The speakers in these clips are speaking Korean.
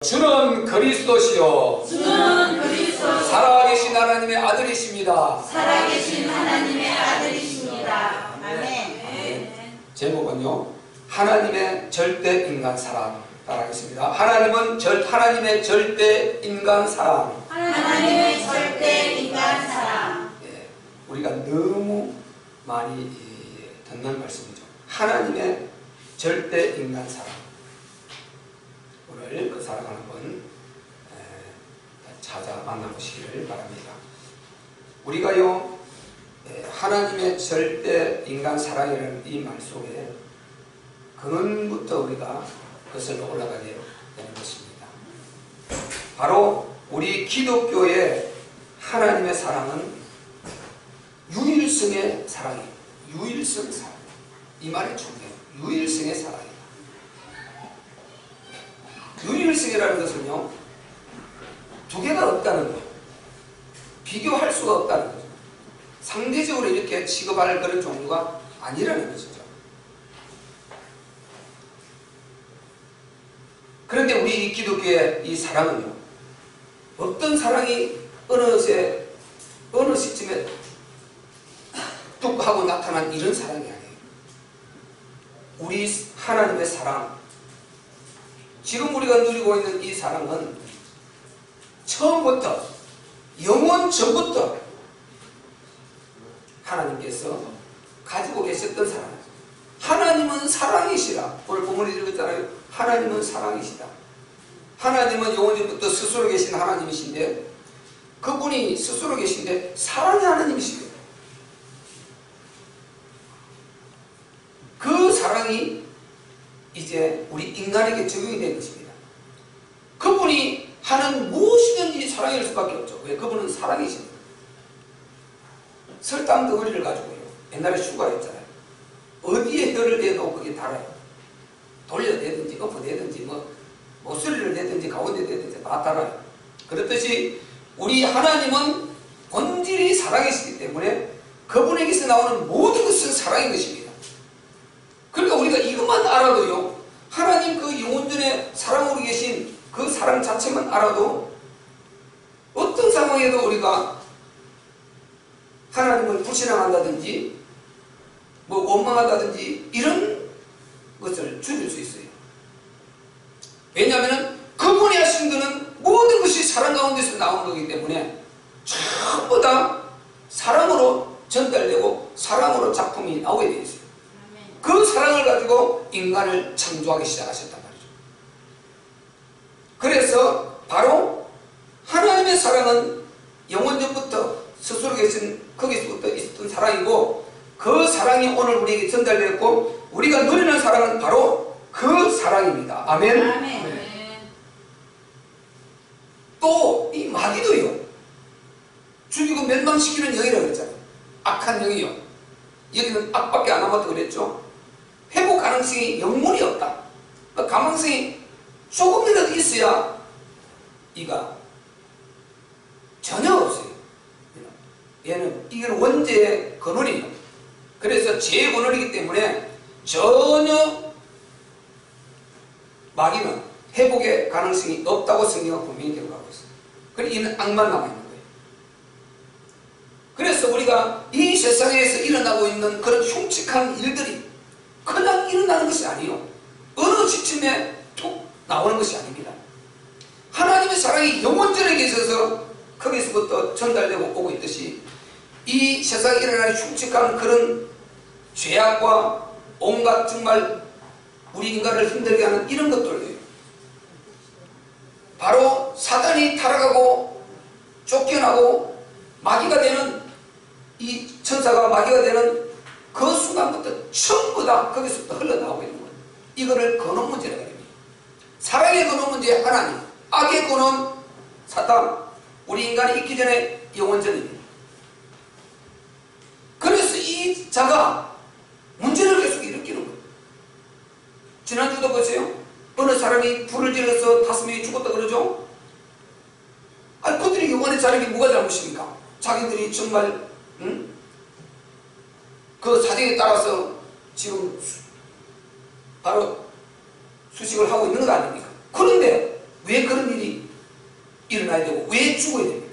주는 그리스도시요 주는 그리스도 살아계신 하나님의 아들이십니다. 살아계신 하나님의 아들이십니다. 아멘. 제목은요, 하나님의 절대 인간 사랑. 따라하겠습니다. 하나님의 절대 인간 사랑. 하나님의 절대 인간 사랑. 우리가 너무 많이 듣는 말씀이죠. 하나님의 절대 인간 사랑. 오늘 그 사랑을 한번 찾아 만나보시기를 바랍니다. 우리가요, 하나님의 절대 인간 사랑이라는 이 말 속에 근원부터 우리가 거슬러 올라가게 되는 것입니다. 바로 우리 기독교의 하나님의 사랑은 유일성의 사랑이에요. 유일성 사랑. 이 말이 중요해요. 유일성의 사랑이다. 유일성이라는 것은요, 두 개가 없다는 거예요. 비교할 수가 없다는 거죠. 상대적으로 이렇게 취급할 그런 종류가 아니라는 것이죠. 그런데 우리 기독교의 이 사랑은요, 어떤 사랑이 어느 시점에 뚝 하고 나타난 이런 사랑이 아니에요. 우리 하나님의 사랑, 지금 우리가 누리고 있는 이 사랑은 처음부터, 영원 전부터 하나님께서 가지고 계셨던 사랑이죠. 하나님은 사랑이시라. 오늘 본문에 읽었잖아요. 하나님은 사랑이시다. 하나님은 영원전부터 스스로 계신 하나님이신데, 그분이 스스로 계신데 사랑의 하나님이시거든요. 그 사랑이 이제 우리 인간에게 적용이 된 것입니다. 그분이 하는 무엇이든지 사랑일 수밖에 없죠. 왜? 그분은 사랑이십니다. 설탕 덩어리를 가지고요, 옛날에 슈가였잖아요. 어디에 혀를 대도 그게 달아요. 돌려내든지 엎어내든지 모서리를 내든지 가운데 내든지 다 달아요. 그렇듯이 우리 하나님은 본질이 사랑이시기 때문에 그분에게서 나오는 모든 것은 사랑인 것입니다. 그러니까 우리가 이것만 알아도요, 하나님 그 영원전에 사랑으로 계신 그 사랑 자체만 알아도 어떤 상황에도 우리가 하나님을 불신앙한다든지 원망한다든지 이런 것을 줄일 수 있어요. 왜냐하면 그분이 하신 것은 모든 것이 사랑 가운데서 나오는 거기 때문에 전부 다 사랑으로 전달되고 사랑으로 작품이 나오게 되어 있어요. 그 사랑을 가지고 인간을 창조하기 시작하셨단 말이죠. 그래서 바로 하나님의 사랑은 영원전부터 스스로 계신 거기서부터 있었던 사랑이고, 그 사랑이 오늘 우리에게 전달되었고 우리가 누리는 사랑은 바로 그 사랑입니다. 아멘. 아멘. 또 이 마귀도요, 죽이고 멸망시키는 영이라고 그랬잖아요. 악한 영이요. 여기는 악밖에 안 남았다고 그랬죠. 회복 가능성이 영문이 없다. 가망성이 조금이라도 있어야 이가 전혀 없어요. 얘는 이건 원죄의 근원이에요. 그래서 죄의 근원이기 때문에 전혀 마귀는 회복의 가능성이 없다고 성경은 분명히 기록하고 있어요. 그래서 이는 악만 남아있는 거예요. 그래서 우리가 이 세상에서 일어나고 있는 그런 흉측한 일들이 그냥 일어나는 것이 아니에요. 어느 시점에 툭 나오는 것이 아닙니다. 하나님의 사랑이 영원전에 계셔서 거기서부터 전달되고 오고 있듯이 이 세상에 일어나는 흉측한 그런 죄악과 온갖 정말 우리 인간을 힘들게 하는 이런 것들이에요. 바로 사단이 타락하고 쫓겨나고 마귀가 되는, 이 천사가 마귀가 되는 그 순간부터 전부 다 거기서부터 흘러나오고 있는 거예요. 이거를 근원 문제라고 합니다. 사랑의 근원 문제 하나님, 악의 근원 사탄, 우리 인간이 있기 전에 영원전입니다. 그래서 이 자가 문제를 계속 일으키는 거예요. 지난주도 보세요. 어느 사람이 불을 질러서 5명이 죽었다 그러죠? 아니, 그들이 영원히 자력이 뭐가 잘못입니까? 자기들이 정말 그 사정에 따라서 지금 바로 수식을 하고 있는 것 아닙니까? 그런데 왜 그런 일어나야 되고 왜 죽어야 됩니까?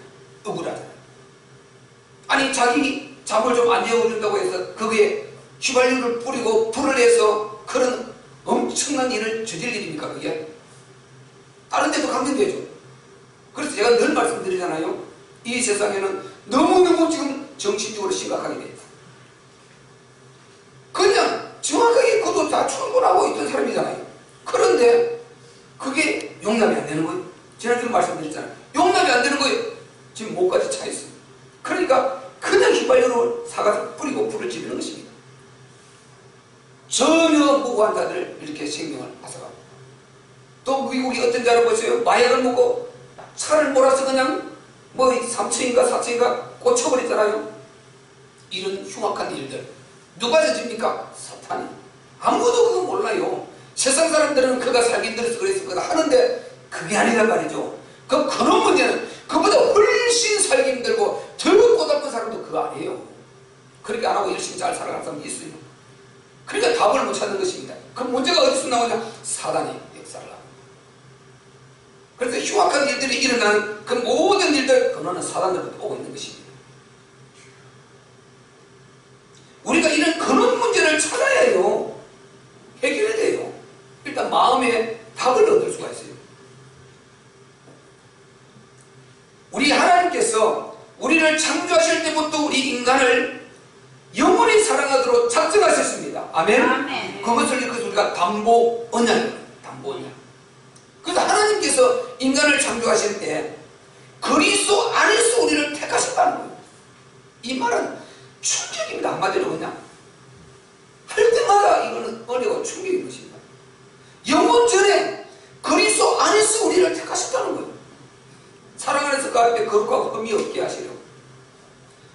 억울하잖아요. 아니 자기 잠을 좀 안 재워준다고 해서 거기에 휘발유를 뿌리고 불을 내서 그런 엄청난 일을 저질 일입니까 그게? 다른 데도 강조되죠. 그래서 제가 늘 말씀드리잖아요. 이 세상에는 너무너무 지금 정신적으로 심각하게 돼 있다. 그냥 정확하게 그도 다 충분하고 있던 사람이잖아요. 그런데 그게 용납이 안 되는 거예요. 지난주에 말씀드렸잖아요. 용납이 안 되는 거예요. 지금 목까지 차 있어요. 그러니까 그냥 휘발유를 사가지고 뿌리고 불을 지르는 것입니다. 전혀 무고한 자들을 이렇게 생명을 앗아가고, 또 미국이 어떤 자를 보세요. 마약을 먹고 차를 몰아서 그냥 뭐 3층인가 4층인가 꽂혀버리잖아요. 이런 흉악한 일들 누가 저집니까? 사탄이. 아무도 그거 몰라요. 세상 사람들은 그가 살기 힘들어서 그래서 그거 하는데 그게 아니란 말이죠. 그런 문제는 그보다 훨씬 살기 힘들고 더 고달픈 사람도 그거 아니에요. 그렇게 안 하고 열심히 잘 살아가는 사람이 있어요. 그러니까 답을 못 찾는 것입니다. 그럼 문제가 어디서 나오냐? 사단이 역사를 하고. 그래서 흉악한 일들이 일어나는 그 모든 일들, 그거는 사단으로부터 오고 있는 것입니다. 우리가 이런 그런 문제를 찾아야 해요. 해결해야 돼요. 일단 마음에 답을 얻을 수가 있어요. 우리 하나님께서 우리를 창조하실 때부터 우리 인간을 영원히 사랑하도록 작정하셨습니다. 아멘? 아멘. 그것을 우리가 담보 언약이에요. 담보 언약. 그래서 하나님께서 인간을 창조하실 때 그리스도 안에서 우리를 택하셨다는 거예요. 이 말은 충격입니다. 한마디로 그냥 할 때마다 이거는 어려워 충격인 것입니다. 영원 전에 그리스도 안에서 우리를 택하셨다는 거예요. 사랑 안에서 그 앞에 거룩하고 흠이 없게 하시려고.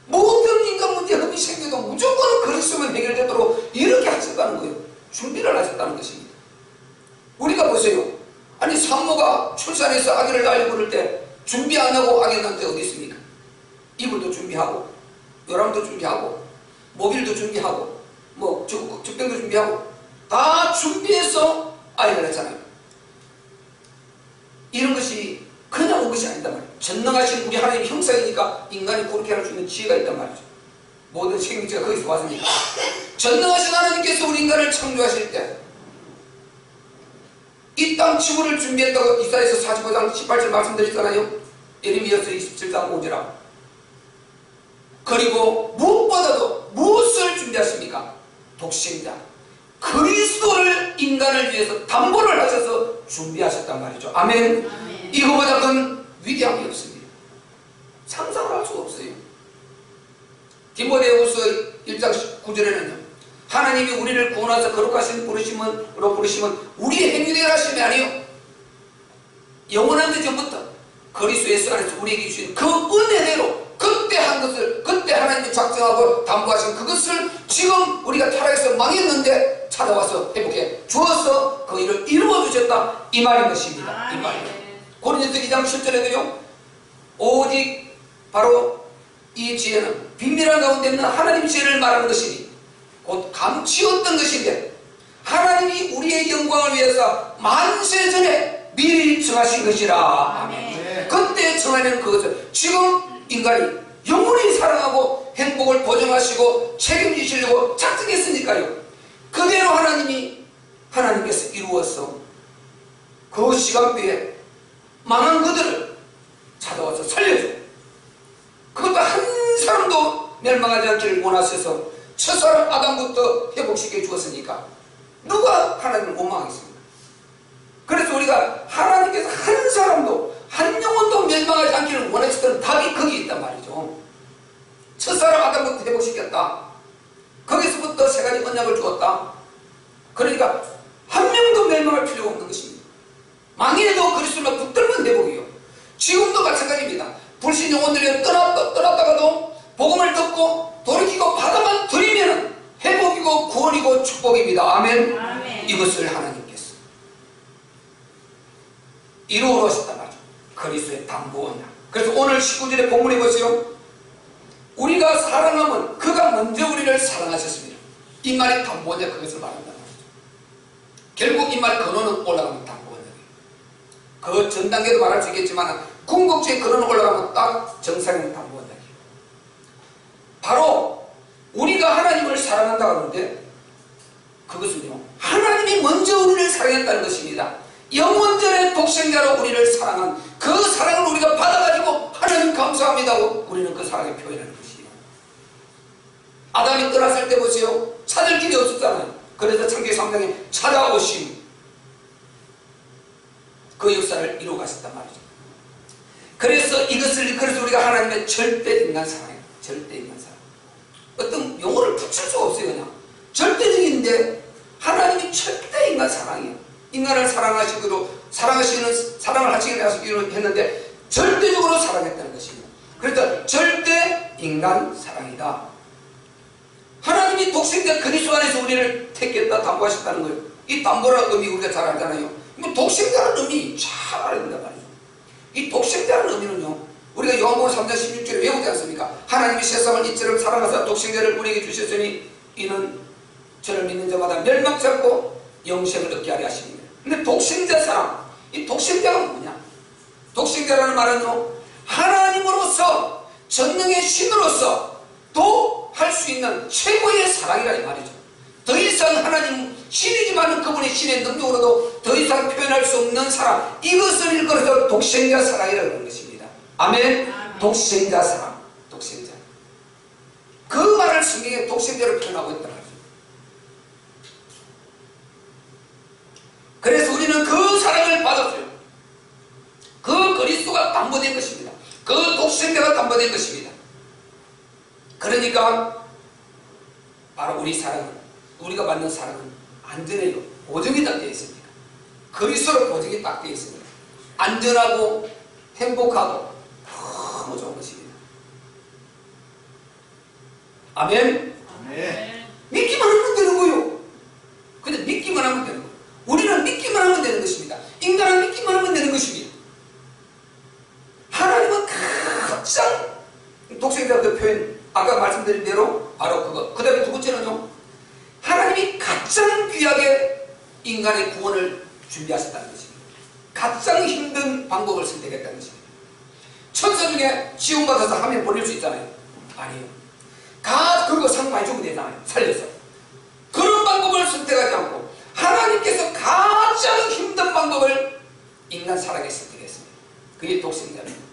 모든 인간 문제 흠이 생겨도 무조건 그리스도만 해결되도록 이렇게 하셨다는 거예요. 준비를 하셨다는 것입니다. 우리가 보세요. 아니 산모가 출산해서 아기를 낳으려고 그럴 때 준비 안 하고 아기 낳은 데 어디 있습니까? 이불도 준비하고 요람도 준비하고 모빌도 준비하고 뭐 적병도 준비하고 다 준비해서 아이를 낳잖아요. 이런 것이 그냥 온 것이 아니다 말이에요. 전능하신 우리 하나님의 형상이니까 인간이 그렇게 할 수 있는 지혜가 있단 말이죠. 모든 생명체가 거기서 왔으니까. 전능하신 하나님께서 우리 인간을 창조하실 때 이 땅 지구를 준비했다고 이사야서 45장 18절 말씀드렸잖아요. 예레미야서 27장 5절. 그리고 무엇보다도 무엇을 준비하십니까? 독생자 그리스도를 인간을 위해서 담보를 하셔서 준비하셨단 말이죠. 아멘. 아멘. 이거보다 큰 위대함이 없습니다. 상상을 할 수가 없어요. 디모데후서 1장 9절에는요. 하나님이 우리를 구원하셔서 거룩하신 부르심으로 부르심은 우리의 행위대로 하심이 아니요 영원한 그 전부터 그리스도 예수 안에서 우리에게 주신 그 은혜대로 그때 한 것을 그때 하나님이 작정하고 담보하신 그것을 지금 우리가 타락해서 망했는데 찾아와서 회복해 주어서 그 일을 이루어 주셨다 이 말인 것입니다. 이 말이에요. 고린도서 2장 10절에도요 오직 바로 이 지혜는 비밀한 가운데 있는 하나님 지혜를 말하는 것이니 곧 감추었던 것인데 하나님이 우리의 영광을 위해서 만세 전에 미리 정하신 것이라. 아멘. 그때 정하는 그것을 지금 인간이 영원히 사랑하고 행복을 보증하시고 책임지시려고 작정했으니까요. 그대로 하나님께서 이루어서 그 시간표에 망한 그들을 찾아와서 살려줘. 그것도 한 사람도 멸망하지 않기를 원하셔서 첫사람 아담부터 회복시켜 주었으니까 누가 하나님을 원망하겠습니까? 그래서 우리가 하나님께서 한 사람도 한 영혼도 멸망하지 않기를 원하셨던 답이 거기 있단 말이죠. 첫사람 아담부터 회복시켰다. 거기서부터 세 가지 언약을 주었다. 그러니까 한 명도 멸망할 필요가 없는 것입니다. 망해도 그리스도만 붙들면 회복이요. 지금도 마찬가지입니다. 불신 영혼들이 떠났다가도 복음을 듣고 돌이키고 받아만 드리면 회복이고 구원이고 축복입니다. 아멘. 아멘. 이것을 하나님께서 이루어 하셨단 말이죠. 그리스도의 담보 언약. 그래서 오늘 19절에 본문에 보세요. 우리가 사랑하면 그가 먼저 우리를 사랑하셨습니다. 이 말이 담보 언약 그것을 말한단 말이죠. 결국 이 말 근원은 올라가는 담보 언약이에요. 그 전 단계도 말할 수 있겠지만 궁극적인 근원 올라가면 딱 정상을 담보한다. 바로 우리가 하나님을 사랑한다고 하는데 그것은요, 하나님이 먼저 우리를 사랑했다는 것입니다. 영원전의 독생자로 우리를 사랑한 그 사랑을 우리가 받아가지고 하나님 감사합니다고 우리는 그 사랑을 표현하는 것이에요. 아담이 떠났을 때 보세요. 찾을 길이 없었잖아요. 그래서 창세기 3장에 찾아오심, 그 역사를 이루어 가셨단 말이죠. 그래서 우리가 하나님의 절대인간 사랑이에요. 절대인간 사랑. 어떤 용어를 붙일 수가 없어요. 그냥 절대적인데 하나님이 절대인간 사랑이에요. 인간을 사랑하시기로 사랑을 하시기로 했는데 절대적으로 사랑했다는 것입니다. 그러니까 절대인간 사랑이다. 하나님이 독생자 그리스도 안에서 우리를 택했다 담보하셨다는 거예요. 이 담보라는 의미 우리가 잘 알잖아요. 독생자라는 의미 잘 알아야 된단 말이죠. 이 독생자라는 의미는요, 우리가 요한복음 3장 16절에 외우지 않습니까? 하나님이 세상을 이처럼 사랑하사 독생자를 우리에게 주셨으니 이는 저를 믿는 자마다 멸망치 않고 영생을 얻게 하려 하십니다. 근데 독생자 사랑, 이 독생자가 뭐냐? 독생자라는 말은요, 하나님으로서 전능의 신으로서 또 할 수 있는 최고의 사랑이라 이 말이죠. 더 이상 하나님 신이지만 그분의 신의 능력으로도 더 이상 표현할 수 없는 사랑, 이것을 일컬어서 독생자 사랑이라고 하는 것입니다. 아멘. 독생자 사랑, 독생자. 그 말을 성경에 독생자로 표현하고 있다는 거죠. 그래서 우리는 그 사랑을 받았어요. 그 그리스도가 담보된 것입니다. 그 독생자가 담보된 것입니다. 그러니까 바로 우리 사랑은, 우리가 받는 사랑은 안전해요. 보증이 딱 되어 있습니다. 그리스도로 보증이 딱 되어 있습니다. 안전하고 행복하고 너무 좋은 것입니다. 아멘. 네. 믿기만 하면 되는 거예요. 근데 믿기만 하면 되는 거예요. 우리는 믿기만 하면 되는 것입니다. 인간은 믿기만 하면 되는 것입니다. 하나님은 가장 독생자 그 표현, 아까 말씀드린 대로 바로 그거. 그 다음에 두 번째는요, 하나님이 가장 귀하게 인간의 구원을 준비하셨다는 것입니다. 가장 힘든 방법을 선택했다는 것입니다. 천사 중에 지원받아서 하면 보낼 수 있잖아요. 아니에요. 그거 상 많이 주면 되잖아요. 살려서. 그런 방법을 선택하지 않고 하나님께서 가장 힘든 방법을 인간 사랑에 선택했습니다. 그게 독생자입니다.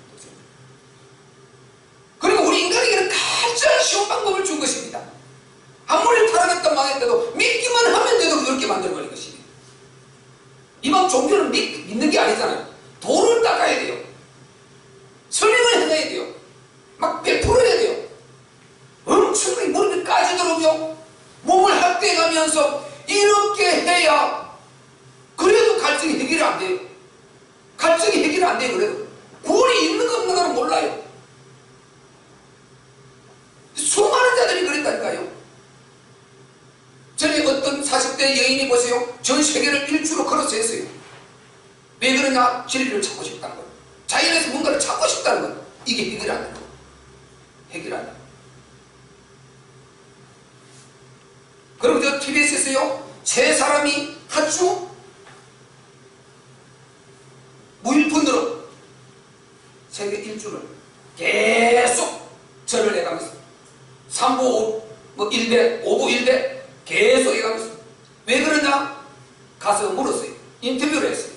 그리고 우리 인간에게는 가장 쉬운 방법을 준 것입니다. 아무리 타락했다 망했다도 믿기만 하면 되도록 이렇게 만들어버린 것입니다. 이방 종교는 믿는 게 아니잖아요. 돌을 닦아야 돼요. 설명을 해놔야 돼요. 막 베풀어야 돼요. 엄청나게 머리를 까지도록요, 몸을 학대가면서 이렇게 해야 그래도 갈증이 해결이 안 돼요. 갈증이 해결이 안 돼요. 그래도 구원이 있는 거 없는 거는 몰라요. 수많은 자들이 그랬다니까요. 전에 어떤 40대 여인이 보세요. 전 세계를 일주로 걸어서 했어요. 왜 그러냐? 진리를 찾고 싶다는 거예요. 자연에서 뭔가를 찾고 싶다는 거예요. 이게 해결이 안 되는 거예요. 해결이 안 되는 거예요. 그리고 저 TBS에서요, 세 사람이 하루 무일푼으로 세계 일주를 계속 절을 해가면서 3부 1배, 5부 1배 계속 해가면서. 왜 그러냐? 가서 물었어요. 인터뷰를 했어요.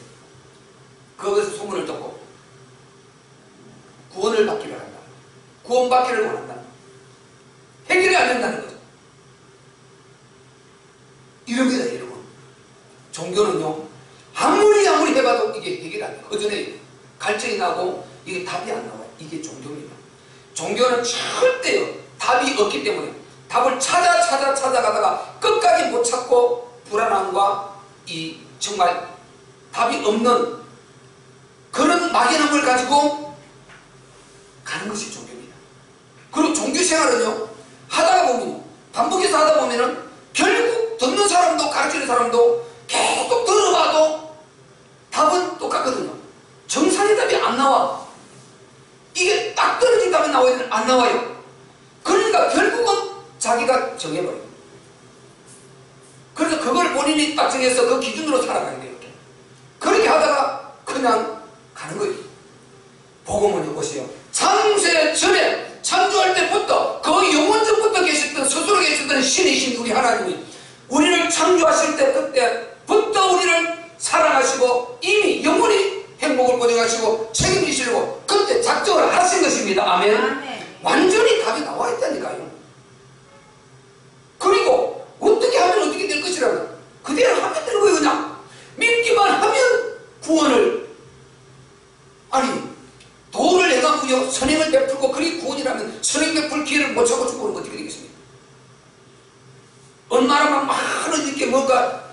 거기서 소문을 듣고 구원을 받기를 한다. 구원받기를 원한다. 해결이 안 된다는 거죠. 이럽니다, 여러분. 종교는요, 아무리 해봐도 이게 해결이 안 돼요. 그 전에 갈증이 나고 이게 답이 안 나와요. 이게 종교입니다. 종교는 절대요, 답이 없기 때문에 답을 찾아가다가 끝까지 못 찾고 불안함과 이 정말 답이 없는 그런 막연함을 가지고 가는 것이 종교입니다. 그리고 종교 생활은요, 하다가 보면, 반복해서 하다 보면은 결국 듣는 사람도 가르치는 사람도 계속 들어봐도 답은 똑같거든요. 정상의 답이 안 나와. 이게 딱 떨어진 답이 나와야 되는데 안 나와요. 그러니까 결국은 자기가 정해버려요. 그래서 그걸 본인이 딱 정해서 그 기준으로 살아가야 돼요. 이렇게. 그렇게 하다가 그냥 하는 거예요. 복음은요, 보세요. 창세 전에, 창조할 때부터, 그 영원전부터 계셨던, 스스로 계셨던 신이신 우리 하나님이 우리를 창조하실 때, 그때부터 우리를 사랑하시고, 이미 영원히 행복을 보장하시고, 책임지시려고 그때 작정을 하신 것입니다. 아멘. 아멘. 완전히 답이 나와 있다니까요. 그리고 어떻게 하면 어떻게 될 것이라고, 그대로 하면 되는 거예요. 그냥 믿기만 하면 구원을, 아니 도를 해가고요 선행을 베풀고, 그리 구원이라면 선행 베풀 기회를 못 찾고 죽으면 어떻게 되겠습니까? 얼마나 많은 이렇게 뭔가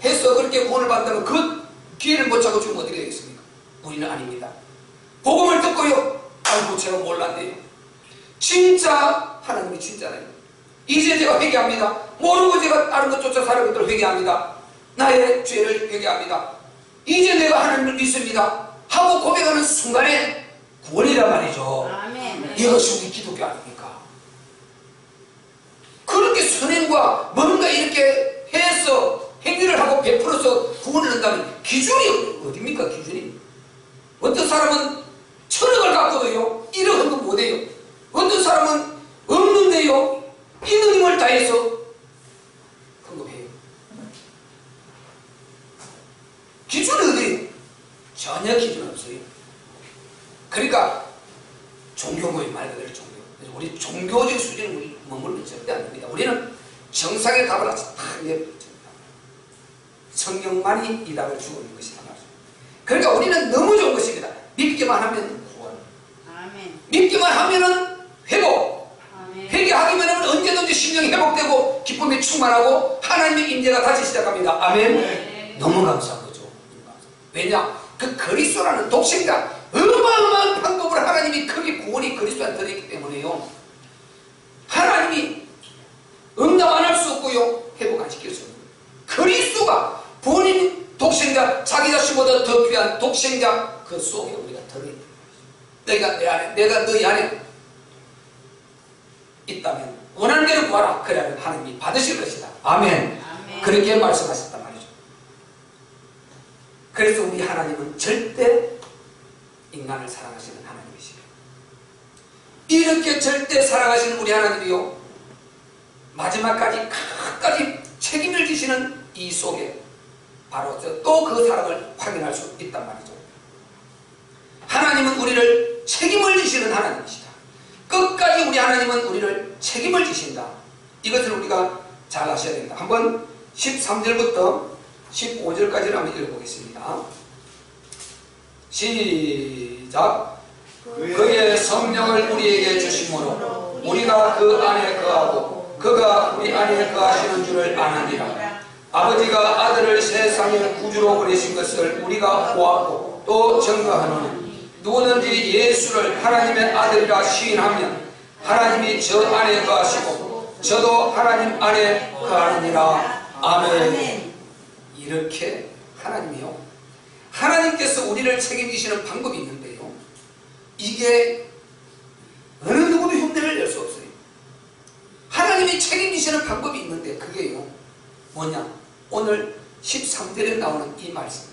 해서 그렇게 구원을 받는다면 그 기회를 못 찾고 죽으면 어떻게 되겠습니까? 우리는 아닙니다. 복음을 듣고요, 아이고 제가 몰랐네요. 진짜 하나님이 진짜네요. 이제 제가 회개합니다. 모르고 제가 다른 것 쫓아 사는 것들을 회개합니다. 나의 죄를 회개합니다. 이제 내가 하나님을 믿습니다 하고 고백하는 순간에 구원이란 말이죠. 아멘. 이것이 우리 기독교 아닙니까? 그렇게 선행과 뭔가 이렇게 해서 행위를 하고 베풀어서 구원을 한다면 기준이 어딥니까? 기준이. 어떤 사람은 천억을 갖고도요 1억 헌금 못해요. 어떤 사람은 없는데요 있는 힘을 다해서 헌금해요. 기준이 어디에요? 전혀 기준 없어요. 그러니까 종교 모임 말 그대로 종교. 그래서 우리 종교적 수준은 우리 머물면 절대 안 됩니다. 우리는 정상의 답을 다 내버려줍니다. 성경만이 이 답을 주고 있는 것이다. 그러니까 우리는 너무 좋은 것입니다. 믿기만 하면 구원. 아멘. 믿기만 하면은 회복. 아멘. 회개하기만 하면 언제든지 심령이 회복되고 기쁨이 충만하고 하나님의 임재가 다시 시작합니다. 아멘. 네. 너무 감사한 거죠. 왜냐? 그 그리스도라는 독생자, 어마어마한 방법으로 하나님이 크게 구원이 그리스도한테 들어있기 때문에요. 하나님이 응답 안 할 수 없고요, 회복 안 시킬 수 없는 거예요. 그리스도가 본인 독생자, 자기 자신보다 더 귀한 독생자, 그 속에 우리가 들어있는 거예요. 내가 내 안에, 내가 너희 안에 있다면 원하는 대로 구하라. 그래야 하나님이 받으실 것이다. 아멘. 아멘. 그렇게 말씀하셨단 말이죠. 그래서 우리 하나님은 절대 인간을 사랑하시는 하나님이시죠. 이렇게 절대 사랑하시는 우리 하나님이요, 마지막까지 끝까지 책임을 지시는 이 속에 바로 또 그 사랑을 확인할 수 있단 말이죠. 하나님은 우리를 책임을 지시는 하나님이시다. 끝까지 우리 하나님은 우리를 책임을 지신다. 이것을 우리가 잘 아셔야 됩니다. 한번 13절부터 15절까지를 한번 읽어보겠습니다. 시작. 그의 성령을 우리에게 주심으로 우리가 그 안에 거하고 그가 우리 안에 거하시는 줄을 아느니라. 아버지가 아들을 세상의 구주로 보내신 것을 우리가 보았고 또 증거하노니 누구든지 예수를 하나님의 아들이라 시인하면 하나님이 저 안에 거하시고 저도 하나님 안에 거하느니라. 아멘. 이렇게 하나님이요, 하나님께서 우리를 책임지시는 방법이 있는데요, 이게 어느 누구도 흉내를 낼 수 없어요. 하나님이 책임지시는 방법이 있는데 그게요 뭐냐? 오늘 13절에 나오는 이 말씀.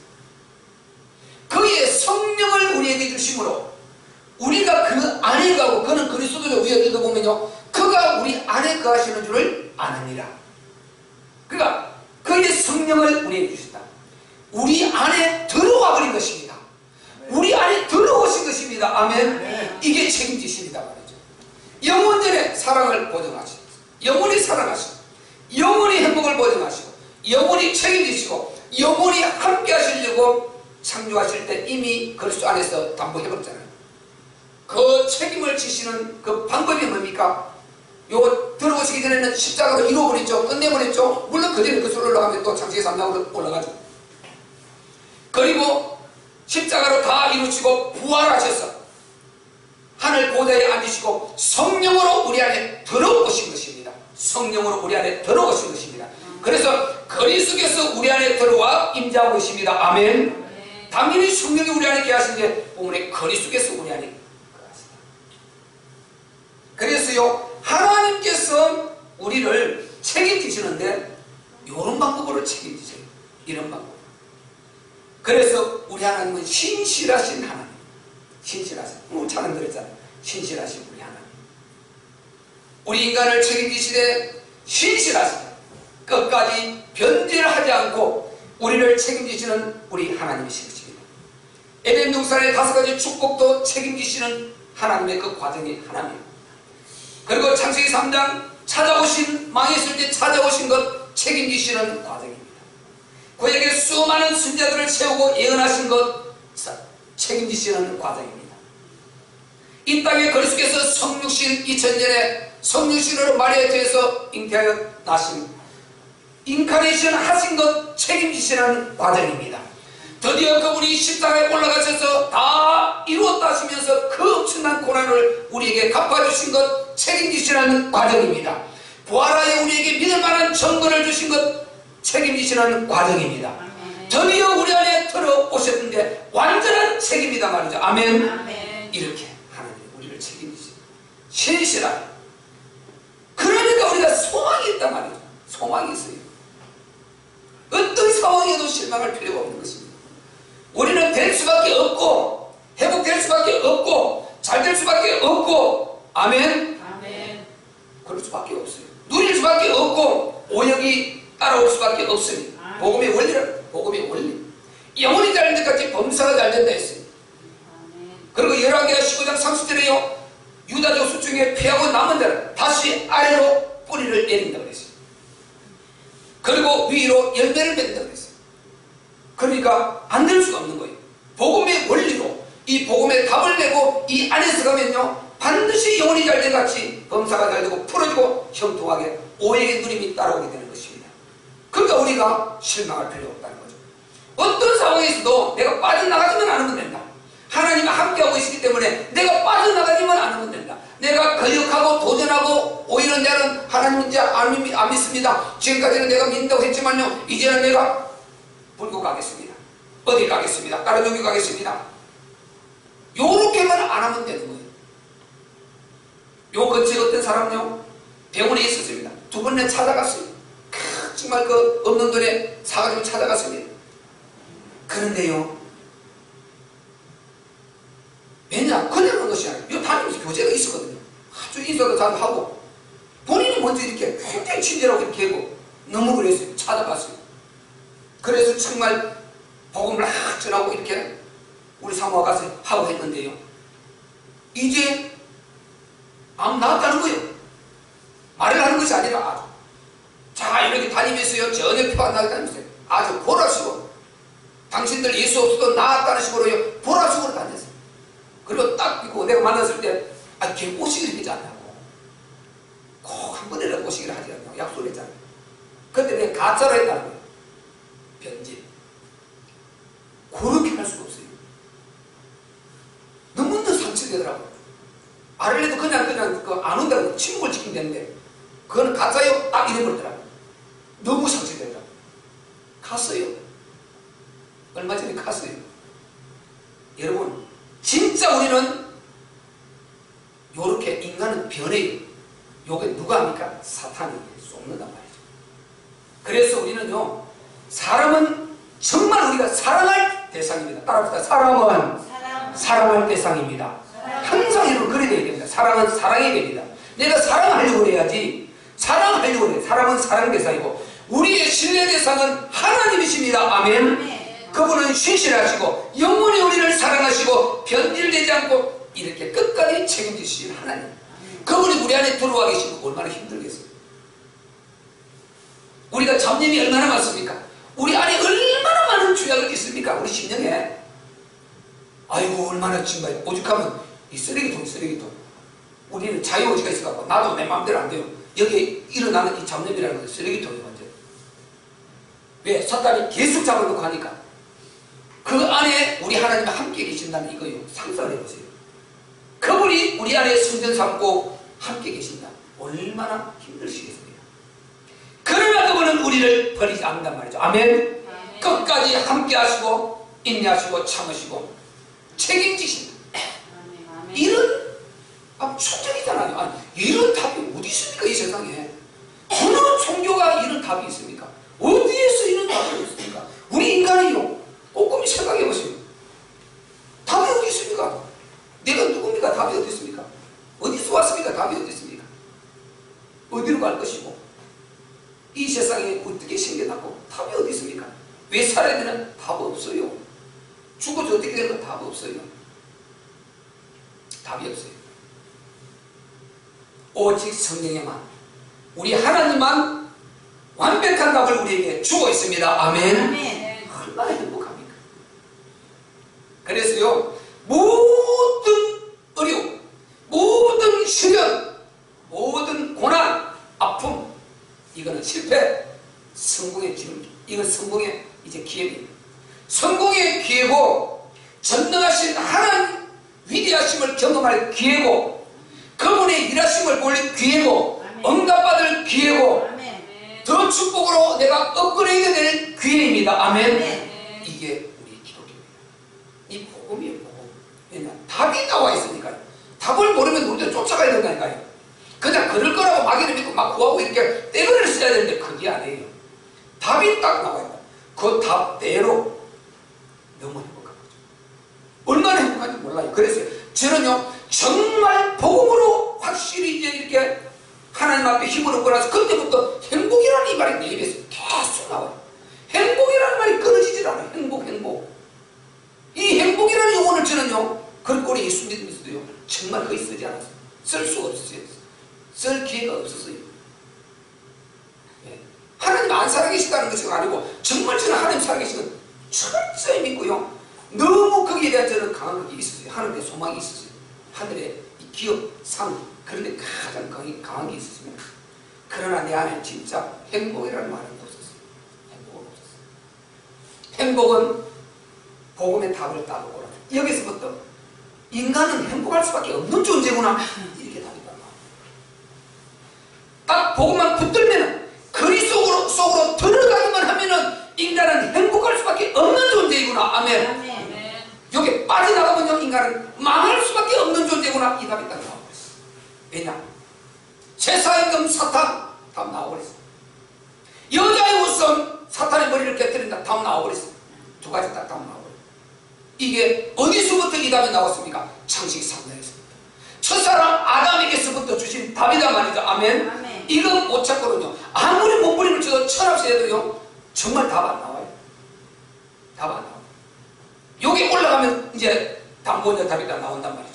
그의 성령을 우리에게 주심으로 우리가 그 안에 가고, 그는 그리스도죠. 위에 읽어보면요, 그가 우리 안에 거하시는 줄을 아느니라. 그러니까 그의 성령을 우리에게 주셨다. 우리 안에 들어와 버린 것입니다. 우리 안에 들어오신 것입니다. 아멘. 이게 책임지십니다 말이죠. 영원전에 사랑을 보증하시고, 영원히 사랑하시고, 영원히 행복을 보증하시고, 영원히 책임지시고, 영원히 함께 하시려고 창조하실 때 이미 그리스도 안에서 담보해버렸잖아요. 그 책임을 지시는 그 방법이 뭡니까? 요 들어오시기 전에는 십자가로 이루어버렸죠. 끝내버렸죠. 물론 그전에 그 소리 올라가면 또 창세기 3장으로 올라가죠. 그리고 십자가로 다 이루시고 부활하셔서 하늘 보좌에 앉으시고 성령으로 우리 안에 들어오신 것입니다. 성령으로 우리 안에 들어오신 것입니다. 그래서 그리스도께서 우리 안에 들어와 임재하고 있습니다. 아멘. 당연히 성령이 우리 안에 계하신데 보면에 그리스도께서 우리 안에 계하신다. 그래서요, 하나님께서 우리를 책임지시는데 이런 방법으로 책임지세요. 이런 방법. 그래서 우리 하나님은 하나님은 신실하신 하나님. 신실하신. 찬양 들었잖아요. 신실하신 우리 하나님. 우리 인간을 책임지시되 신실하신, 끝까지 변질하지 않고 우리를 책임지시는 우리 하나님이신 것입니다. 에덴 동산의 5가지 축복도 책임지시는 하나님의 그 과정이 하나님. 그리고 창세기 3장 찾아오신, 망했을 때 찾아오신 것 책임지시는 과정입니다. 그에게 수많은 선자들을 세우고 예언하신 것 책임지시는 과정입니다. 이 땅에 그리스도께서 성육신 2000년에 성육신으로 마리아에 대해서 잉태하여 나신 인카네이션 하신 것 책임지시는 과정입니다. 드디어 그분이 십자가에 올라가셔서 다 이루었다 하시면서 그 엄청난 고난을 우리에게 갚아주신 것 책임지시는 과정입니다. 부활하여 우리에게 믿을 만한 증거를 주신 것 책임지시는 과정입니다. 드디어 우리 안에 들어오셨는데 완전한 책임이다 말이죠. 아멘. 이렇게 하나님 우리를 책임지시는 신실한, 그러니까 우리가 소망이 있단 말이죠. 소망이 있어요. 어떤 상황에도 실망할 필요가 없는 것입니다. 우리는 될 수밖에 없고 회복될 수밖에 없고 잘 될 수밖에 없고, 아멘. 그럴 수밖에 없어요. 누릴 수밖에 없고 오역이 따라올 수밖에 없습니다. 복음의 원리는 복음의 원리. 영혼이 잘 될 때까지 범사가 잘 된다 했어요. 그리고 열왕기하 19장 30절에요 유다족 수중에 피하고 남은 자는 다시 아래로 뿌리를 내린다고 그랬어요. 그리고 위로 열매를 맺는다고 그랬어요. 그러니까 안 될 수가 없는 거예요. 복음의 원리로 이 복음의 답을 내고 이 안에서 가면요 반드시 영혼이 잘 된 같이 범사가 잘 되고 풀어지고 형통하게 오해의 누림이 따라오게 되는 것입니다. 그러니까 우리가 실망할 필요 없다는 거죠. 어떤 상황에서도 내가 빠져나가지만 않으면 된다. 하나님이 함께하고 있기 때문에 내가 빠져나가지만 않으면 된다. 내가 거역하고 도전하고 오히려 나는 하나님 이제 안 믿습니다. 지금까지는 내가 믿는다고 했지만요 이제는 내가 불교 가겠습니다. 어디 가겠습니다. 다른 종교 가겠습니다. 요렇게만 안 하면 되는 거예요. 요 근처에 어떤 사람은요 병원에 있었습니다. 2번에 찾아갔어요. 정말 그 없는 돈에 사가지고 찾아갔습니다. 그런데요 왜냐? 그냥 한 것이 아니에요. 이 다니면서 교제가 있었거든요. 아주 인사도 잘 하고 본인이 먼저 이렇게 굉장히 친절하고 이렇게 하고 너무 그랬어요. 찾아갔어요. 그래서 정말 복음을 막 전하고 이렇게 우리 사모가 가서 하고 했는데요 이제 암 나았다는 거예요. 말을 하는 것이 아니라 아주 자 이렇게 다니면서요 전혀 표 안 나게 다니면서요 아주 보라식으로 당신들 예수 없어도 나았다는 식으로요 보라식으로 다녔어요. 그리고 딱 있고 내가 만났을 때 걔 오시기를 하지 않냐고 꼭 한 번이라도 오시기를 하지 않냐고 약속을 했잖아요. 그때 내가 가짜로 했다는 거예요. 변질. 그렇게 할 수가 없어요. 너무너무 상처되더라고요. 말을 해도 그냥 안 온다고 침묵을 지키면 되는데 그거는 가짜요? 딱 이래버리더라고요. 너무 상처되더라고요. 갔어요. 얼마 전에 갔어요. 여러분 진짜 우리는 요렇게 인간은 변해요. 요게 누가 합니까? 사탄이 쏟는단 말이죠. 그래서 우리는요 사람은 정말 우리가 사랑할 대상입니다. 따라합시다. 사람은 사랑할 대상입니다. 항상 이렇게 그래야 됩니다. 사랑은 사랑해야 됩니다. 내가 사랑하려고 해야지. 사랑하려고 해요. 사람은 사랑 대상이고 우리의 신뢰 대상은 하나님이십니다. 아멘. 그분은 신실하시고 영원히 우리를 사랑하시고 변질되지 않고 이렇게 끝까지 책임지시는 하나님. 그분이 우리 안에 들어와 계시면 얼마나 힘들겠어요. 우리가 잡념이 얼마나 많습니까? 우리 안에 얼마나 많은 죄악이 있습니까? 우리 심령에. 아이고 얼마나 정말 오죽하면 이 쓰레기통. 우리는 자유의지가 있어갖고 나도 내 마음대로 안 돼요. 여기에 일어나는 이 잡념이라는 것은 쓰레기통이에요. 완전. 왜? 사탄이 계속 잡아놓고 하니까. 그 안에 우리 하나님과 함께 계신다는 이거요. 상상을 해보세요. 그분이 우리 안에 성전 삼고 함께 계신다. 얼마나 힘드시겠습니까? 그러나 그분은 우리를 버리지 않는단 말이죠. 아멘. 끝까지 함께 하시고 인내하시고 참으시고 책임지신다. 이런 충격이잖아요. 이런 답이 어디 있습니까? 이 세상에. 어느 종교가 이런 답이 있습니까? 어디에서 이런 답이 있습니까? 우리 인간이요. 꼼꼼히 생각해 보세요. 내가 누굽니까? 답이 어디 있습니까? 어디서 왔습니까? 답이 어디 있습니까? 어디로 갈 것이고 이 세상에 어떻게 생겨났고 답이 어디 있습니까? 왜 살아야 되는 답 없어요. 죽어서 어떻게 되는 건 답 없어요. 답이 없어요. 오직 성령에만, 우리 하나님만 완벽한 답을 우리에게 주고 있습니다. 아멘. 아멘. 얼마나 행복합니까? 그래서요, 모든 어려움, 모든 시련, 모든 고난, 아픔, 이거는 실패, 성공의 기름, 이건 성공의 이제 기회입니다. 성공의 기회고, 전능하신 하나님 위대하심을 경험할 기회고, 그분의 일하심을 볼 기회고, 응답받을 기회고, 더 축복으로 내가 업그레이드 될 기회입니다. 아멘. 이게 우리 기독교입니다. 이 복음이에요, 복음. 왜냐? 답이 나와 있으니까요. 답을 모르면 우리도 쫓아가야 된다니까요. 그냥 그럴 거라고 막연히 믿고 막 구하고 이렇게 떼거리를 써야 되는데 그게 아니에요. 답이 딱 나와 있다. 그 답대로 너무 행복한 거죠. 얼마나 행복한지 몰라요. 그래서 저는요, 정말 복음으로 확실히 이제 이렇게 하나님 앞에 힘을 얻고 나서 그때부터 행복이라는 이 말이 내 입에서 계속 나와요. 행복이라는 말이 끊어지질 않아요. 행복, 행복. 이 행복이라는 용어를 저는요, 그꼴에 예수 믿으면서도요, 정말 거의 쓰지 않았어요. 쓸 수가 없었어요. 쓸 기회가 없었어요. 네. 하나님 안 살아계시다는 것은 아니고, 정말 저는 하나님 살아계시는 철저히 믿고요, 너무 거기에 대한 저는 강한 것이 있었어요. 하늘에 소망이 있었어요. 하늘에 이 기업, 상, 그런데 가장 강한 게 있었습니다. 그러나 내 안에 진짜 행복이라는 말은 없었어요. 행복은 없었어요. 행복은 복음의 답을 따르고 여기서부터 인간은 행복할 수밖에 없는 존재구나, 이렇게 답이 나와요. 딱 복음만 붙들면, 그리스도 속으로 들어가기만 하면은 인간은 행복할 수밖에 없는 존재이구나. 아멘. 아멘. 여기 빠져나가면요, 인간은 망할 수밖에 없는 존재구나, 이 답이 딱 나와버렸어요. 왜냐? 제사임금 사탄, 답 나와버렸어요. 여자의 우선, 사탄의 머리를 깨뜨린다, 답 나와버렸어요. 두 가지 딱 답 나와버렸어요. 이게 어디서부터 이 답이 나왔습니까? 창세기 3장에서부터. 첫사람 아담에게서부터 주신 답이란 말이죠. 아멘. 아멘. 이건 못 찾거든요. 아무리 몸부림을 쳐도 천합세에도요, 정말 답 안 나와요. 답 안 나와요. 여기 올라가면 이제 답보자 답이 다 나온단 말이죠.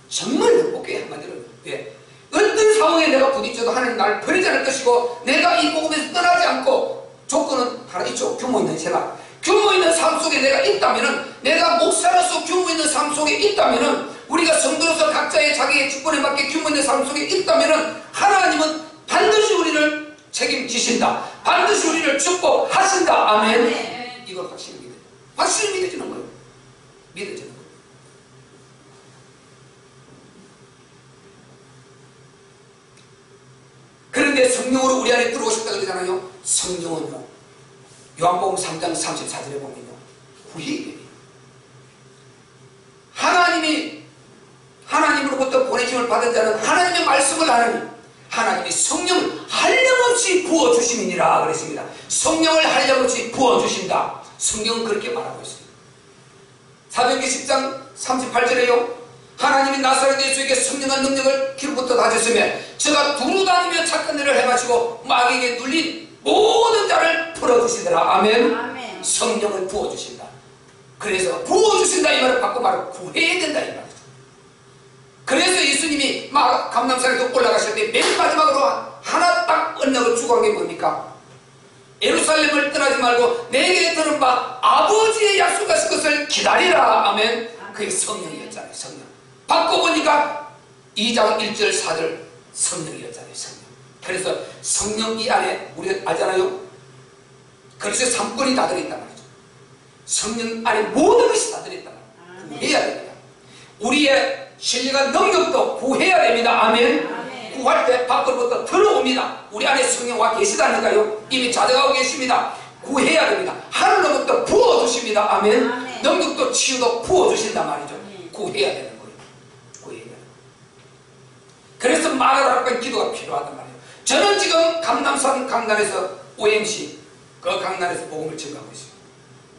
정말 행복해, 한마디로. 예. 어떤 상황에 내가 부딪혀도 하나님 나를 버리지 않을 것이고, 내가 이 복음에서 떠나지 않고, 조건은 하나 있죠. 규모 있는 생활. 규모 있는 삶 속에 내가 있다면은, 내가 목사로서 규모 있는 삶 속에 있다면은, 우리가 성도로서 각자의 자기의 직분에 맞게 규모 있는 삶 속에 있다면은, 하나님은 반드시 우리를 책임지신다. 반드시 우리를 축복하신다. 아멘. 네. 이걸 확실히 믿어요. 확실히 믿어지는 거예요. 믿어지는 거예요. 그런데 성령으로 우리 안에 들어오셨다 그러잖아요. 성령은요, 요한복음 3장 34절에 보면요, 후예입니다. 하나님이, 하나님으로부터 보내심을 받은 자는 하나님의 말씀을 하나니 하나님이 성령을 한량없이 부어주심이니라 그랬습니다. 성령을 한량없이 부어주신다. 성경은 그렇게 말하고 있습니다. 사도행전 10장 38절에요, 하나님이 나사렛 예수에게 성령한 능력을 기름부터 다졌으며 저가 두루 다니며 착한 일을 해마시고 마귀에게 눌린 모든 자를 풀어주시더라. 아멘. 아멘. 성령을 부어주신다. 그래서 부어주신다 이 말을 바꿔 말하고 구해야 된다 이 말이죠. 그래서 예수님이 막 감람산에 올라가실 때 맨 마지막으로 하나 딱 언약을 주고 한 게 뭡니까? 예루살렘을 떠나지 말고 내게 들은 바 아버지의 약속하신 것을 기다리라. 아멘. 그게 성령이었잖아요. 성령. 바꿔보니까 2장 1절 4절 성령이었잖아요. 성령. 그래서 성령 이 안에 우리가 알잖아요. 그래서 3권이 다 들어있단 말이죠. 성령 안에 모든 것이 다 들어있단 말이에요. 구해야 됩니다. 우리의 신뢰가 능력도 구해야 됩니다. 아멘. 구할 때 밖으로부터 들어옵니다. 우리 안에 성령 와 계시다니까요. 이미 찾아가고 계십니다. 구해야 됩니다. 하늘로부터 부어주십니다. 아멘. 아멘. 능력도 치유도 부어주신단 말이죠. 구해야 되는 거예요. 구해야 되는 거예요. 그래서 말하라고 기도가 필요하단 말이에요. 저는 지금 감남산 강단에서 OMC 그 강단에서 복음을 증거하고 있습니다.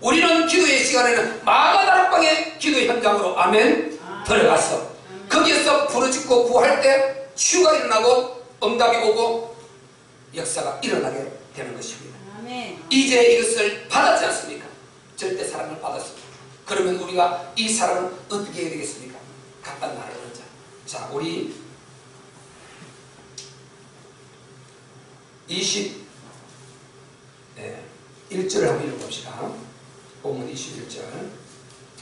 우리는 기도의 시간에는 마가다락방의 기도 현장으로 아멘. 들어갔어. 거기에서 부르짖고 구할 때 치유가 일어나고 응답이 오고 역사가 일어나게 되는 것입니다. 이제 이것을 받았지 않습니까? 절대 사랑을 받았습니다. 그러면 우리가 이 사랑을 어떻게 해야 되겠습니까? 갖다 나르는 자. 자, 우리 21절을 한번 읽어봅시다. 본문 21절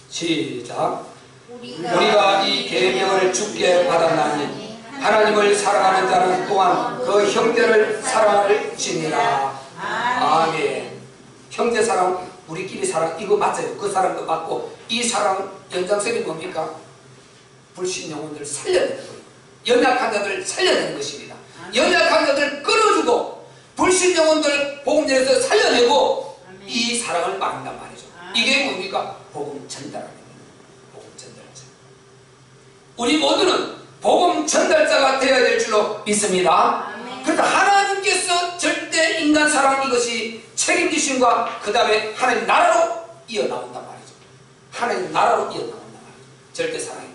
시작. 우리가 이 계명을 주께 받았나니 하나님을 사랑하는 자는 또한 그 형제를 사랑할지니라. 아멘. 형제 사랑, 우리끼리 사랑, 이거 맞아요. 그 사랑도 맞고, 이 사랑 연장선이 뭡니까? 불신 영혼들을 살려내는 거예요. 연약한 자들을 살려내는 것입니다. 연약한 자들을 끌어주고 불신 영혼들 복음전에서 살려내고 이 사랑을 말한단 말이죠. 이게 뭡니까? 복음 전달합니다. 복음 전달자. 우리 모두는 복음 전달자가 되어야 될 줄로 믿습니다. 그러니까 하나님께서 절대 인간 사랑, 이것이 책임지심과 그 다음에 하나님 나라로 이어나온단 말이죠. 하나님 나라로 이어나온단 말이죠. 절대 사랑이.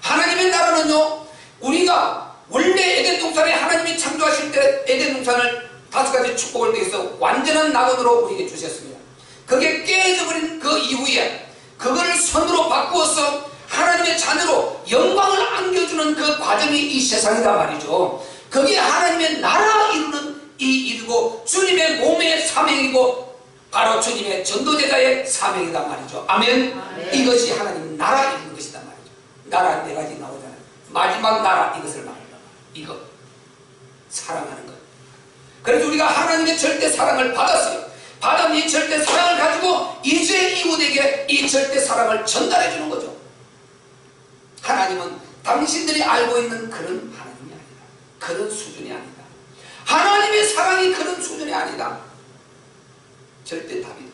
하나님의 나라는요, 우리가 원래 에덴 동산에 하나님이 창조하실 때 에덴 동산을 5가지 축복을 통해서 완전한 낙원으로 우리에게 주셨습니다. 그게 깨져버린 그 이후에 그거를 선으로 바꾸어서 하나님의 자녀로 영광을 안겨주는 그 과정이 이 세상이란 말이죠. 그게 하나님의 나라 이루는 이 일이고 주님의 몸의 사명이고 바로 주님의 전도제자의 사명이란 말이죠. 아멘. 이것이 하나님 나라 이루는 것이란 말이죠. 나라 4가지 나오잖아요. 마지막 나라, 이것을 말합니다. 이거 사랑하는 것. 그래서 우리가 하나님의 절대 사랑을 받았어요. 받은 이 절대 사랑을 가지고 이제 이웃에게 이 절대 사랑을 전달해 주는 거죠. 하나님은 당신들이 알고 있는 그런 하나님이 아니다. 그런 수준이 아니다. 하나님의 사랑이 그런 수준이 아니다. 절대 답이다.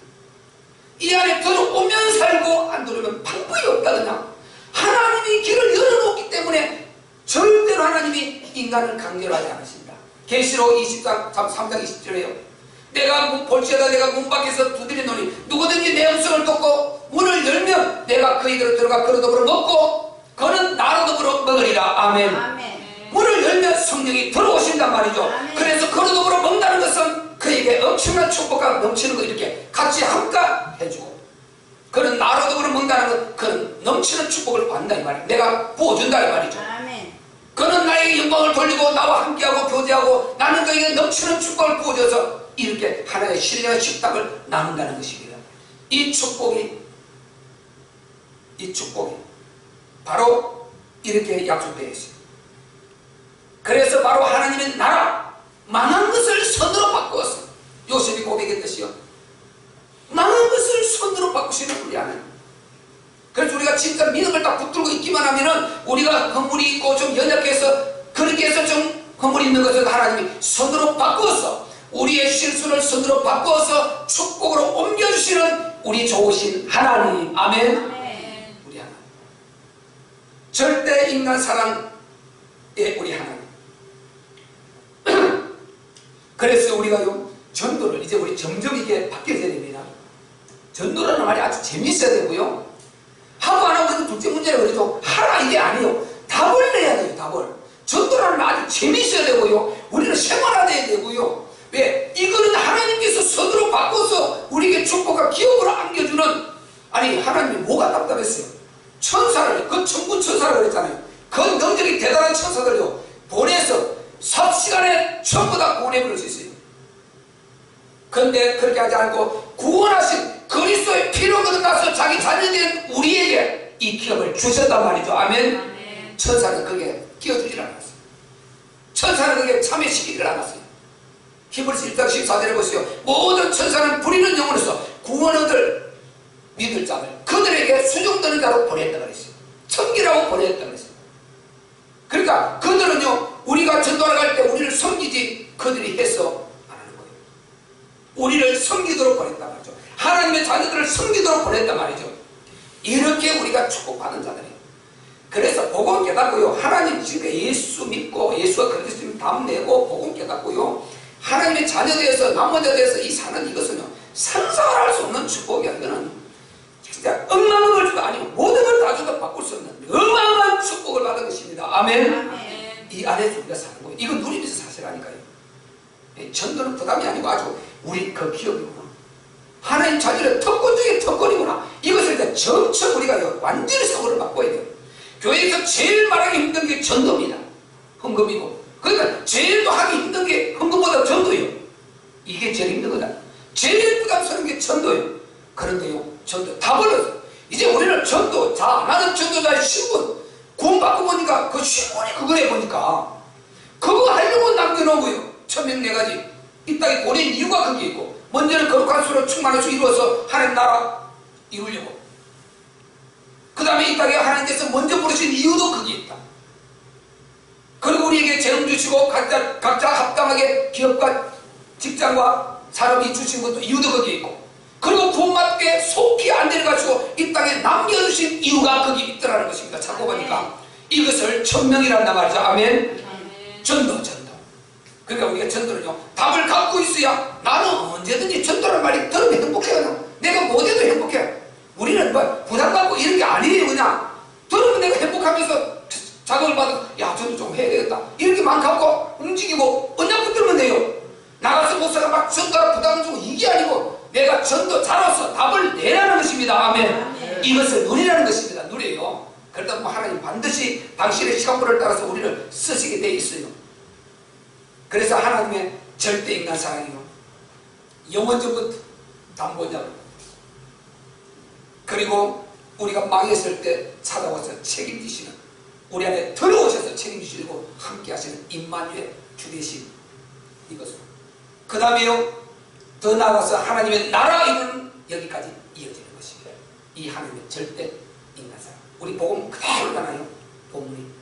이 안에 들어오면 살고 안 들어오면 방법이 없다. 그냥 하나님이 길을 열어놓기 때문에 절대로 하나님이 인간을 강제로 하지 않으신다. 계시록 23장 20절에요. 내가 볼지어다 내가 문 밖에서 두드리노니 누구든지 내 음성을 듣고 문을 열면 내가 그에게로 들어가 그로 더불어 먹고 그는 나로 더불어 먹으리라. 아멘. 문을 열면 성령이 들어오신단 말이죠. 그래서 그로 더불어 먹는다는 것은 그에게 엄청난 축복과 넘치는 거 이렇게 같이 함께 해주고, 그는 나로 더불어 먹는다는 것, 그는 넘치는 축복을 받는다 이 말이에요. 내가 부어준다 이 말이죠. 그는 나에게 영광을 돌리고 나와 함께하고 교제하고 나는 그에게 넘치는 축복을 부어줘서 이렇게 하나의 신령한 식탁을 나눈다는 것입니다. 이 축복이 바로 이렇게 약속되어 있어요. 그래서 바로 하나님의 나라, 망한 것을 선으로 바꾸었어. 요셉이 고백했듯이요. 망한 것을 선으로 바꾸시는 우리 하나님. 그래서 우리가 진짜 믿음을 딱 붙들고 있기만 하면은 우리가 건물이 있고 좀 연약해서 그렇게 해서 좀 건물이 있는 것을 하나님이 선으로 바꾸어서 우리의 실수를 선으로 바꾸어서 축복으로 옮겨주시는 우리 좋으신 하나님. 아멘. 우리 하나님. 절대 인간 사랑의 우리 하나님. 그래서 우리가요, 전도를 이제 우리 점점 이게 바뀌어야 됩니다. 전도라는 말이 아주 재미있어야 되고요. 하고 안 하고 그 둘째 문제라고 그래도 하라 이게 아니에요. 답을 내야 돼요. 답을. 전도라는 말 아주 재미있어야 되고요. 우리는 생활화돼야 되고요. 왜? 이거는 하나님께서 선으로 바꿔서 우리에게 축복과 기업으로 안겨주는, 아니 하나님이 뭐가 답답했어요? 천사를, 그 천군 천사라고 그랬잖아요. 그 능력이 대단한 천사들요 보내서 삽시간에 전부 다 구원해버릴 수 있어요. 그런데 그렇게 하지 않고 구원하신 그리스도의 피로 거듭나서 자기 자녀된 우리에게 이 기업을 주셨단 말이죠. 아멘. 천사는 그게 끼어들질 않았어요. 천사는 그게 참여시키질 않았어요. 히브리서 1장 14절에 보세요. 모든 천사는 부리는 영혼에서 구원 얻을 믿을 자들, 그들에게 수종되는 자로 보냈다 그랬어요. 천기라고 보냈다 그랬어요. 그러니까 그들은요, 우리가 전도하러 갈 때 우리를 섬기지 그들이 해서 안 하는 거예요. 우리를 섬기도록 보냈단 말이죠. 하나님의 자녀들을 섬기도록 보냈단 말이죠. 이렇게 우리가 축복받은 자들이에요. 그래서 복음 깨닫고요, 하나님 지금 예수 믿고 예수가 그리스도님 담내고 복음 깨닫고요, 하나님의 자녀 되어서 남모자 되어서 이 사는 이것은요 상상을 할 수 없는 축복이야. 이거는 진짜 억만한 걸 줘도 아니고 모든 걸 다 줘도 바꿀 수 없는 어마어마한 아멘. 이 안에서 우리가 사는 거예요. 이거 누리면서 사시라니까요. 전도는 부담이 아니고 아주 우리 그 기업이구나. 하나님 자녀의 특권 중에 특권이구나. 이것을 이제 점점 우리가 완전히 사고를 바꿔야 돼요. 교회에서 제일 말하기 힘든 게 전도입니다. 헌금이고. 그러니까 제일 또 하기 힘든 게 헌금보다 전도예요. 이게 제일 힘든 거다. 제일 부담스러운 게 전도예요. 그런데요, 전도 다 벌렸어요. 이제 우리는 전도, 나는 전도자의 신분, 구원받고 보니까 그 신분이 그거래 보니까 그거 하려고 남겨놓은 거예요. 천명 네 가지. 이 땅에 보낸 이유가 그게 있고, 먼저는 거룩한 수로 충만한 수 이루어서 하나님 나라 이루려고. 그 다음에 이 땅에 하나님께서 먼저 부르신 이유도 그게 있다. 그리고 우리에게 재능 주시고 각자 합당하게 기업과 직장과 산업이 주신 것도 이유도 거기에 있고, 그리고 구원받게 속히 안 데려가시고 이 땅에 남겨주신 이유가 거기 있더라는 것입니다. 찾고 보니까 이것을 천명이란단 말이죠. 아멘. 전도. 그러니까 우리가 전도는요, 답을 갖고 있어야 나는 언제든지 전도란 말이 들으면 행복해요. 내가 못해도 행복해. 우리는 뭐 부담 갖고 이런 게 아니에요. 그냥 들으면 내가 행복하면서 자극을 받아서 야, 전도 좀 해야 되겠다, 이렇게 마음 갖고 움직이고 언약 붙들면 돼요. 나가서 목사가 막 전도하라 부담 주고 이게 아니고 내가 전도자로서 답을 내라는 것입니다. 아멘. 이것을 누리라는 것입니다. 누려요. 그러다 뭐 하나님 반드시 당신의 시간표를 따라서 우리를 쓰시게 돼 있어요. 그래서 하나님의 절대인간 사랑이요, 영원전부터 담보자로, 그리고 우리가 망했을 때 찾아와서 책임지시는, 우리 안에 들어오셔서 책임지시고 함께 하시는 임마누엘 주 되신 이것으로, 그 다음에요, 더 나아가서 하나님의 나라 이루는 여기까지 이어지는 것입니다. 이 하나님의 절대 인간 사랑. 우리 복음 그대로잖아요. 본문이.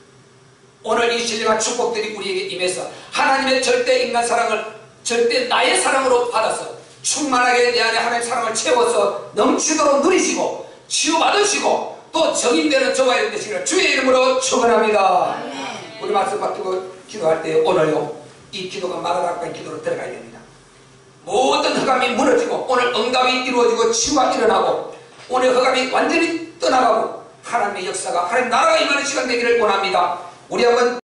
오늘 이 신령한 축복들이 우리에게 임해서 하나님의 절대 인간 사랑을 절대 나의 사랑으로 받아서 충만하게 내 안에 하나님의 사랑을 채워서 넘치도록 누리시고 치유받으시고 또 정인되는 저와 여러분 되시기를 주의 이름으로 축원합니다. 우리 말씀 받고 기도할 때 오늘요, 이 기도가 마라닥과의 기도로 들어가야 됩니다. 모든 흑암이 무너지고 오늘 응답이 이루어지고 치유가 일어나고 오늘 흑암이 완전히 떠나가고 하나님의 역사가, 하나님 나라가 임하는 시간 되기를 원합니다. 우리 한번